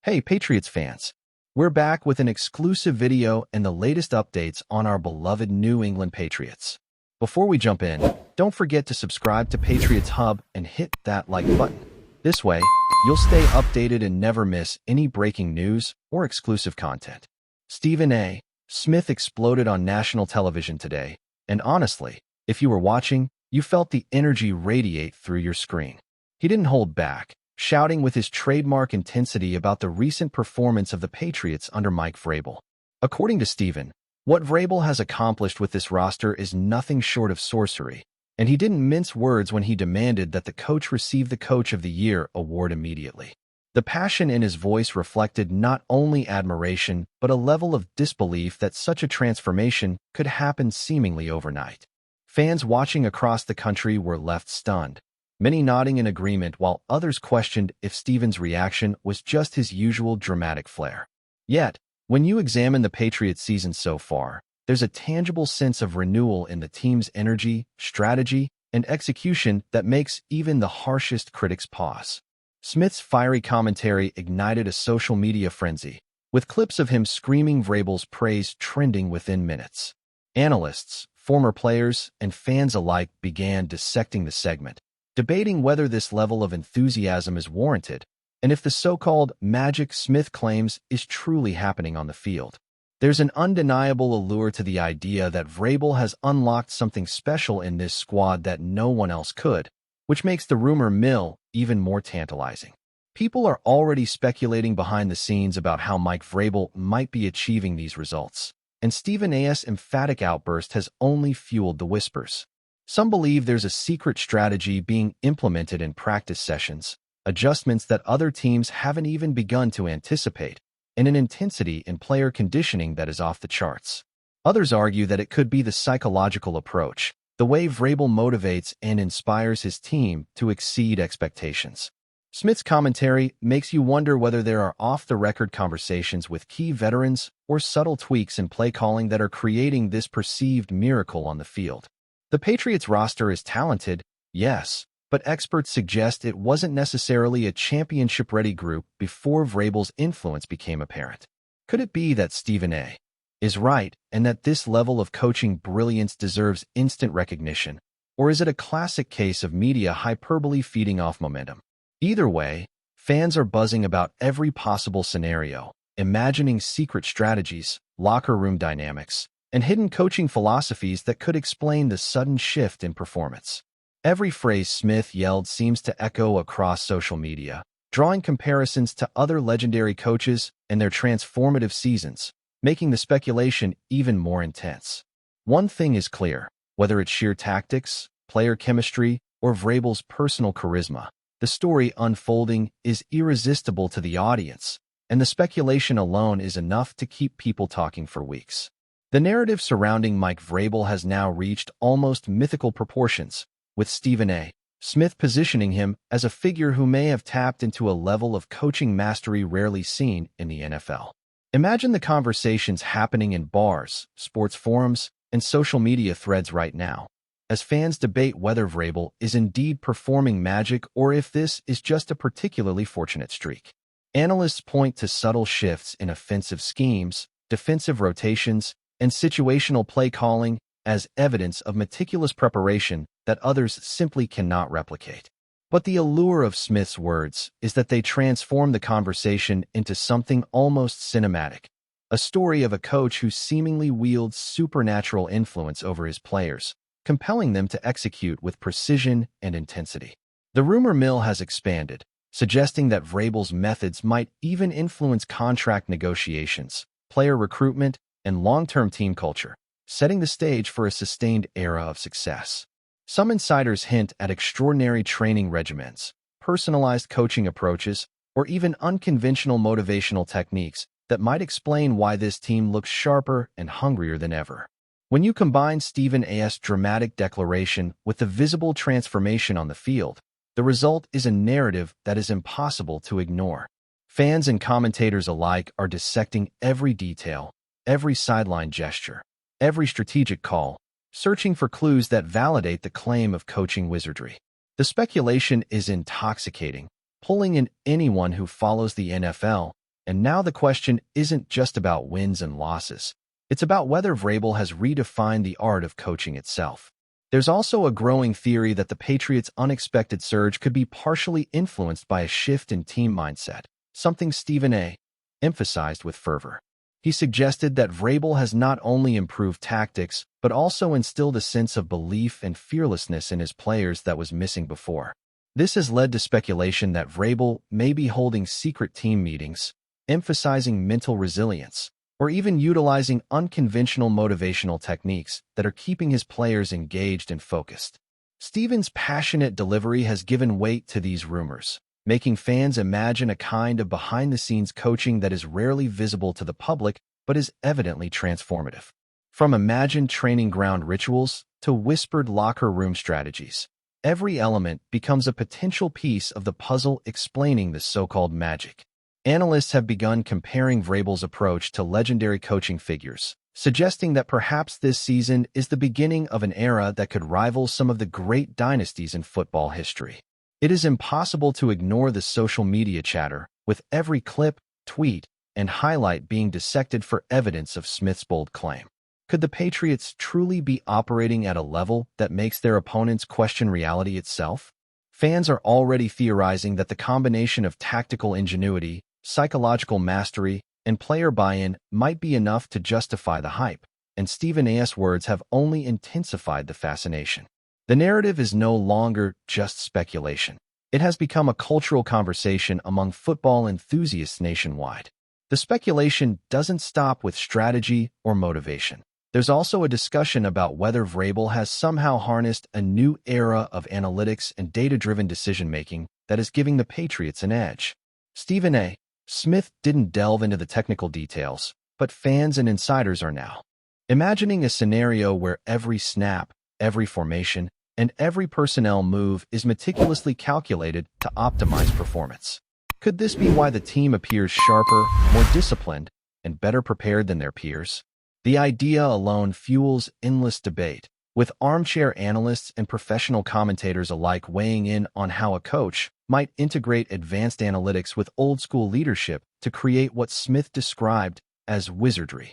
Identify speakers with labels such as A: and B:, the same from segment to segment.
A: Hey, Patriots fans! We're back with an exclusive video and the latest updates on our beloved New England Patriots. Before we jump in, don't forget to subscribe to Patriots Hub and hit that like button. This way, you'll stay updated and never miss any breaking news or exclusive content. Stephen A. Smith exploded on national television today, and honestly, if you were watching, you felt the energy radiate through your screen. He didn't hold back, shouting with his trademark intensity about the recent performance of the Patriots under Mike Vrabel. According to Stephen, what Vrabel has accomplished with this roster is nothing short of sorcery, and he didn't mince words when he demanded that the coach receive the Coach of the Year award immediately. The passion in his voice reflected not only admiration but a level of disbelief that such a transformation could happen seemingly overnight. Fans watching across the country were left stunned, many nodding in agreement while others questioned if Stephen's reaction was just his usual dramatic flair. Yet, when you examine the Patriots season so far, there's a tangible sense of renewal in the team's energy, strategy, and execution that makes even the harshest critics pause. Smith's fiery commentary ignited a social media frenzy, with clips of him screaming Vrabel's praise trending within minutes. Analysts, former players, and fans alike began dissecting the segment, debating whether this level of enthusiasm is warranted and if the so-called magic Smith claims is truly happening on the field. There's an undeniable allure to the idea that Vrabel has unlocked something special in this squad that no one else could, which makes the rumor mill even more tantalizing. People are already speculating behind the scenes about how Mike Vrabel might be achieving these results, and Stephen A.'s emphatic outburst has only fueled the whispers. Some believe there's a secret strategy being implemented in practice sessions, adjustments that other teams haven't even begun to anticipate, and an intensity in player conditioning that is off the charts. Others argue that it could be the psychological approach, the way Vrabel motivates and inspires his team to exceed expectations. Smith's commentary makes you wonder whether there are off-the-record conversations with key veterans or subtle tweaks in play calling that are creating this perceived miracle on the field. The Patriots roster is talented, yes, but experts suggest it wasn't necessarily a championship-ready group before Vrabel's influence became apparent. Could it be that Stephen A. is right and that this level of coaching brilliance deserves instant recognition, or is it a classic case of media hyperbole feeding off momentum? Either way, fans are buzzing about every possible scenario, imagining secret strategies, locker room dynamics, and hidden coaching philosophies that could explain the sudden shift in performance. Every phrase Smith yelled seems to echo across social media, drawing comparisons to other legendary coaches and their transformative seasons, making the speculation even more intense. One thing is clear, whether it's sheer tactics, player chemistry, or Vrabel's personal charisma, the story unfolding is irresistible to the audience, and the speculation alone is enough to keep people talking for weeks. The narrative surrounding Mike Vrabel has now reached almost mythical proportions, with Stephen A. Smith positioning him as a figure who may have tapped into a level of coaching mastery rarely seen in the NFL. Imagine the conversations happening in bars, sports forums, and social media threads right now, as fans debate whether Vrabel is indeed performing magic or if this is just a particularly fortunate streak. Analysts point to subtle shifts in offensive schemes, defensive rotations, and situational play calling as evidence of meticulous preparation that others simply cannot replicate. But the allure of Smith's words is that they transform the conversation into something almost cinematic, a story of a coach who seemingly wields supernatural influence over his players, compelling them to execute with precision and intensity. The rumor mill has expanded, suggesting that Vrabel's methods might even influence contract negotiations, player recruitment, and long-term team culture, setting the stage for a sustained era of success. Some insiders hint at extraordinary training regimens, personalized coaching approaches, or even unconventional motivational techniques that might explain why this team looks sharper and hungrier than ever. When you combine Stephen A.'s dramatic declaration with the visible transformation on the field, the result is a narrative that is impossible to ignore. Fans and commentators alike are dissecting every detail, every sideline gesture, every strategic call, searching for clues that validate the claim of coaching wizardry. The speculation is intoxicating, pulling in anyone who follows the NFL And now the question isn't just about wins and losses. It's about whether Vrabel has redefined the art of coaching itself. There's also a growing theory that the Patriots' unexpected surge could be partially influenced by a shift in team mindset, something Stephen A. emphasized with fervor. He suggested that Vrabel has not only improved tactics, but also instilled a sense of belief and fearlessness in his players that was missing before. This has led to speculation that Vrabel may be holding secret team meetings, emphasizing mental resilience, or even utilizing unconventional motivational techniques that are keeping his players engaged and focused. Stephen's passionate delivery has given weight to these rumors, making fans imagine a kind of behind-the-scenes coaching that is rarely visible to the public but is evidently transformative. From imagined training ground rituals to whispered locker room strategies, every element becomes a potential piece of the puzzle explaining this so-called magic. Analysts have begun comparing Vrabel's approach to legendary coaching figures, suggesting that perhaps this season is the beginning of an era that could rival some of the great dynasties in football history. It is impossible to ignore the social media chatter, with every clip, tweet, and highlight being dissected for evidence of Smith's bold claim. Could the Patriots truly be operating at a level that makes their opponents question reality itself? Fans are already theorizing that the combination of tactical ingenuity, psychological mastery, and player buy-in might be enough to justify the hype, and Stephen A.'s words have only intensified the fascination. The narrative is no longer just speculation. It has become a cultural conversation among football enthusiasts nationwide. The speculation doesn't stop with strategy or motivation. There's also a discussion about whether Vrabel has somehow harnessed a new era of analytics and data-driven decision-making that is giving the Patriots an edge. Stephen A. Smith didn't delve into the technical details, but fans and insiders are now. Imagining a scenario where every snap, every formation, and every personnel move is meticulously calculated to optimize performance. Could this be why the team appears sharper, more disciplined, and better prepared than their peers? The idea alone fuels endless debate, with armchair analysts and professional commentators alike weighing in on how a coach might integrate advanced analytics with old-school leadership to create what Smith described as wizardry.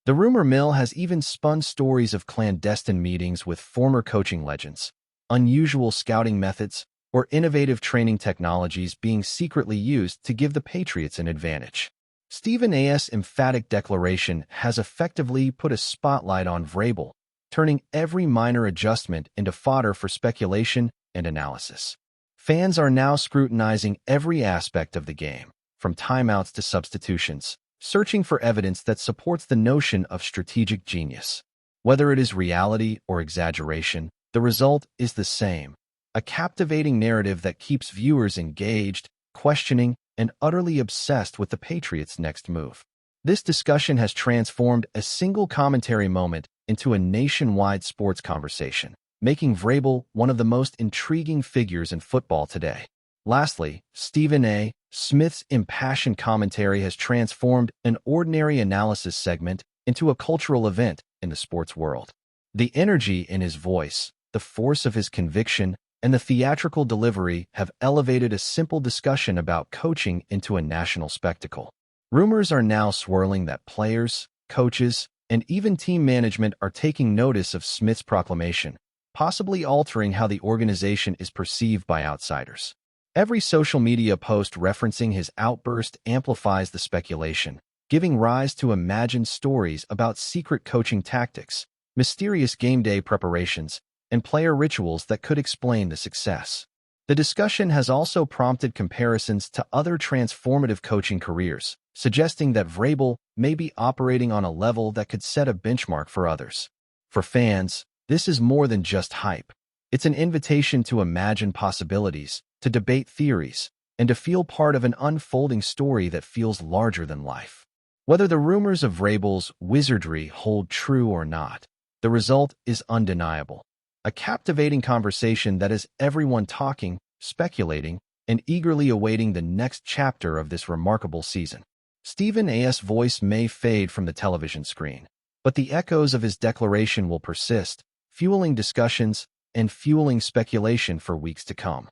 A: The rumor mill has even spun stories of clandestine meetings with former coaching legends, unusual scouting methods, or innovative training technologies being secretly used to give the Patriots an advantage. Stephen A.'s emphatic declaration has effectively put a spotlight on Vrabel, turning every minor adjustment into fodder for speculation and analysis. Fans are now scrutinizing every aspect of the game, from timeouts to substitutions, searching for evidence that supports the notion of strategic genius. Whether it is reality or exaggeration, the result is the same: a captivating narrative that keeps viewers engaged, questioning, and utterly obsessed with the Patriots' next move. This discussion has transformed a single commentary moment into a nationwide sports conversation, making Vrabel one of the most intriguing figures in football today. Lastly, Stephen A. Smith's impassioned commentary has transformed an ordinary analysis segment into a cultural event in the sports world. The energy in his voice, the force of his conviction, and the theatrical delivery have elevated a simple discussion about coaching into a national spectacle. Rumors are now swirling that players, coaches, and even team management are taking notice of Smith's proclamation, possibly altering how the organization is perceived by outsiders. Every social media post referencing his outburst amplifies the speculation, giving rise to imagined stories about secret coaching tactics, mysterious game day preparations, and player rituals that could explain the success. The discussion has also prompted comparisons to other transformative coaching careers, suggesting that Vrabel may be operating on a level that could set a benchmark for others. For fans, this is more than just hype. It's an invitation to imagine possibilities, to debate theories, and to feel part of an unfolding story that feels larger than life. Whether the rumors of Vrabel's wizardry hold true or not, the result is undeniable. A captivating conversation that has everyone talking, speculating, and eagerly awaiting the next chapter of this remarkable season. Stephen A.'s voice may fade from the television screen, but the echoes of his declaration will persist, fueling discussions and fueling speculation for weeks to come.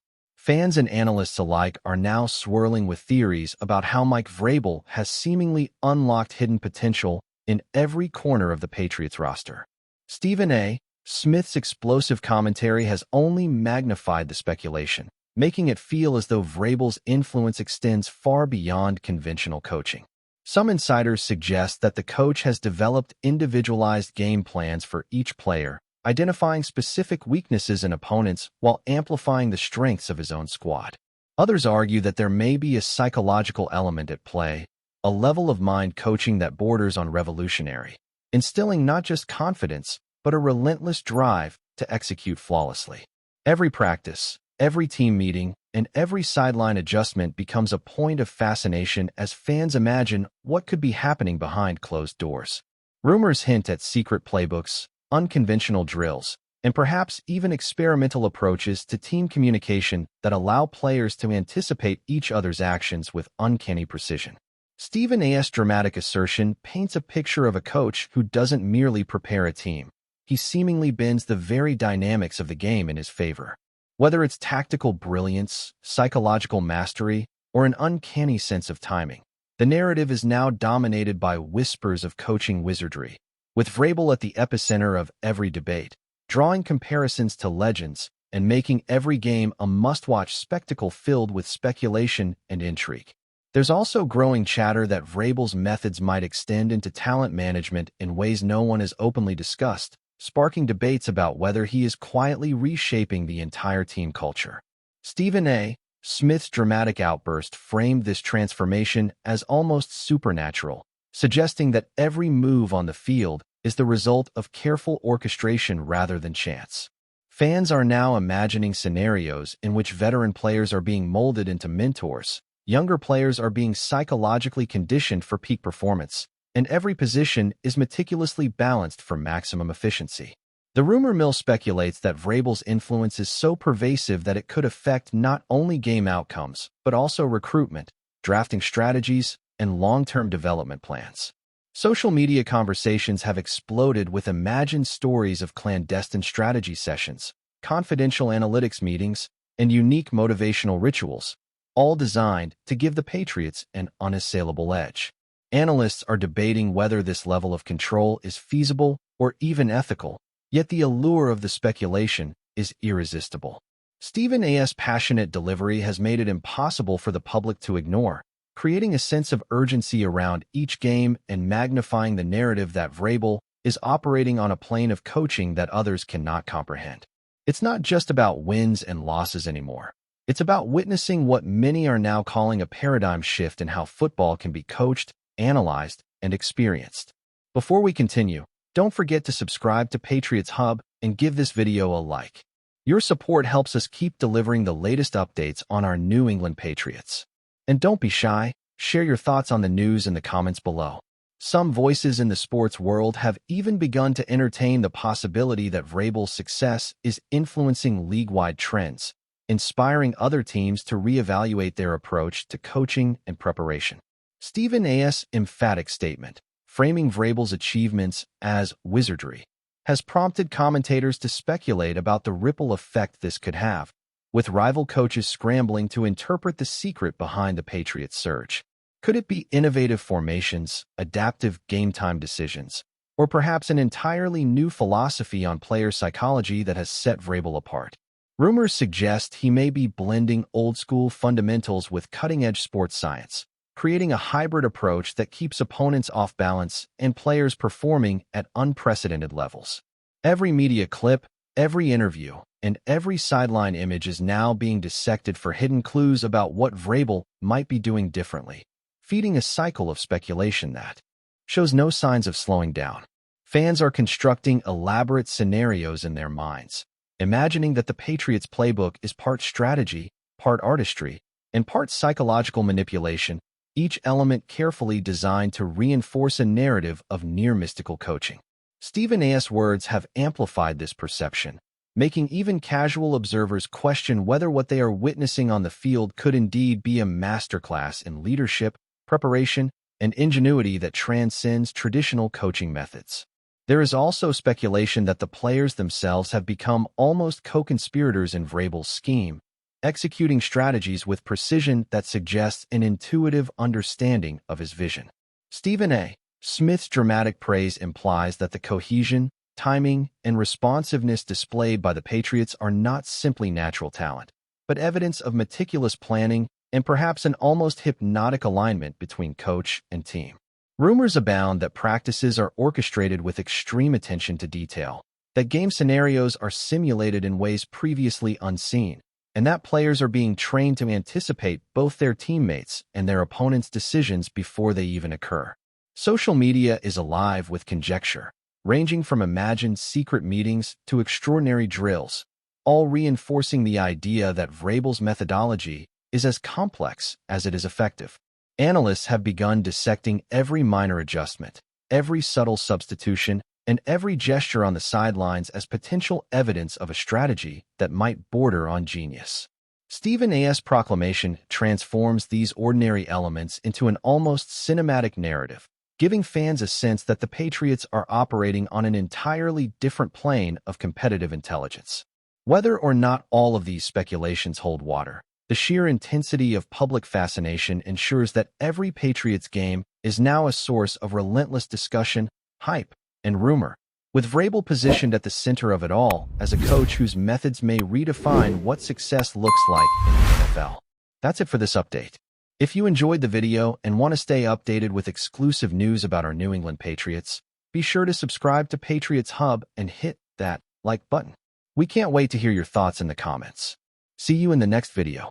A: Fans and analysts alike are now swirling with theories about how Mike Vrabel has seemingly unlocked hidden potential in every corner of the Patriots roster. Stephen A. Smith's explosive commentary has only magnified the speculation, making it feel as though Vrabel's influence extends far beyond conventional coaching. Some insiders suggest that the coach has developed individualized game plans for each player, identifying specific weaknesses in opponents while amplifying the strengths of his own squad. Others argue that there may be a psychological element at play, a level of mind coaching that borders on revolutionary, instilling not just confidence, but a relentless drive to execute flawlessly. Every practice, every team meeting, and every sideline adjustment becomes a point of fascination as fans imagine what could be happening behind closed doors. Rumors hint at secret playbooks, unconventional drills, and perhaps even experimental approaches to team communication that allow players to anticipate each other's actions with uncanny precision. Stephen A.'s dramatic assertion paints a picture of a coach who doesn't merely prepare a team. He seemingly bends the very dynamics of the game in his favor. Whether it's tactical brilliance, psychological mastery, or an uncanny sense of timing, the narrative is now dominated by whispers of coaching wizardry, with Vrabel at the epicenter of every debate, drawing comparisons to legends and making every game a must-watch spectacle filled with speculation and intrigue. There's also growing chatter that Vrabel's methods might extend into talent management in ways no one has openly discussed, sparking debates about whether he is quietly reshaping the entire team culture. Stephen A. Smith's dramatic outburst framed this transformation as almost supernatural, suggesting that every move on the field is the result of careful orchestration rather than chance. Fans are now imagining scenarios in which veteran players are being molded into mentors, younger players are being psychologically conditioned for peak performance, and every position is meticulously balanced for maximum efficiency. The rumor mill speculates that Vrabel's influence is so pervasive that it could affect not only game outcomes, but also recruitment, drafting strategies, and long-term development plans. Social media conversations have exploded with imagined stories of clandestine strategy sessions, confidential analytics meetings, and unique motivational rituals, all designed to give the Patriots an unassailable edge. Analysts are debating whether this level of control is feasible or even ethical, yet the allure of the speculation is irresistible. Stephen A.'s passionate delivery has made it impossible for the public to ignore, creating a sense of urgency around each game and magnifying the narrative that Vrabel is operating on a plane of coaching that others cannot comprehend. It's not just about wins and losses anymore. It's about witnessing what many are now calling a paradigm shift in how football can be coached, analyzed, and experienced. Before we continue, don't forget to subscribe to Patriots Hub and give this video a like. Your support helps us keep delivering the latest updates on our New England Patriots. And don't be shy, share your thoughts on the news in the comments below. Some voices in the sports world have even begun to entertain the possibility that Vrabel's success is influencing league-wide trends, inspiring other teams to reevaluate their approach to coaching and preparation. Stephen A.'s emphatic statement, framing Vrabel's achievements as wizardry, has prompted commentators to speculate about the ripple effect this could have, with rival coaches scrambling to interpret the secret behind the Patriots' surge. Could it be innovative formations, adaptive game-time decisions, or perhaps an entirely new philosophy on player psychology that has set Vrabel apart? Rumors suggest he may be blending old-school fundamentals with cutting-edge sports science, creating a hybrid approach that keeps opponents off balance and players performing at unprecedented levels. Every media clip, every interview, and every sideline image is now being dissected for hidden clues about what Vrabel might be doing differently, feeding a cycle of speculation that shows no signs of slowing down. Fans are constructing elaborate scenarios in their minds, imagining that the Patriots playbook is part strategy, part artistry, and part psychological manipulation, each element carefully designed to reinforce a narrative of near-mystical coaching. Stephen A.'s words have amplified this perception, making even casual observers question whether what they are witnessing on the field could indeed be a masterclass in leadership, preparation, and ingenuity that transcends traditional coaching methods. There is also speculation that the players themselves have become almost co-conspirators in Vrabel's scheme, executing strategies with precision that suggests an intuitive understanding of his vision. Stephen A. Smith's dramatic praise implies that the cohesion, timing, and responsiveness displayed by the Patriots are not simply natural talent, but evidence of meticulous planning and perhaps an almost hypnotic alignment between coach and team. Rumors abound that practices are orchestrated with extreme attention to detail, that game scenarios are simulated in ways previously unseen, and that players are being trained to anticipate both their teammates and their opponents' decisions before they even occur. Social media is alive with conjecture, ranging from imagined secret meetings to extraordinary drills, all reinforcing the idea that Vrabel's methodology is as complex as it is effective. Analysts have begun dissecting every minor adjustment, every subtle substitution, and every gesture on the sidelines as potential evidence of a strategy that might border on genius. Stephen A.'s proclamation transforms these ordinary elements into an almost cinematic narrative, giving fans a sense that the Patriots are operating on an entirely different plane of competitive intelligence. Whether or not all of these speculations hold water, the sheer intensity of public fascination ensures that every Patriots game is now a source of relentless discussion, hype, and rumor, with Vrabel positioned at the center of it all as a coach whose methods may redefine what success looks like in the NFL. That's it for this update. If you enjoyed the video and want to stay updated with exclusive news about our New England Patriots, be sure to subscribe to Patriots Hub and hit that like button. We can't wait to hear your thoughts in the comments. See you in the next video.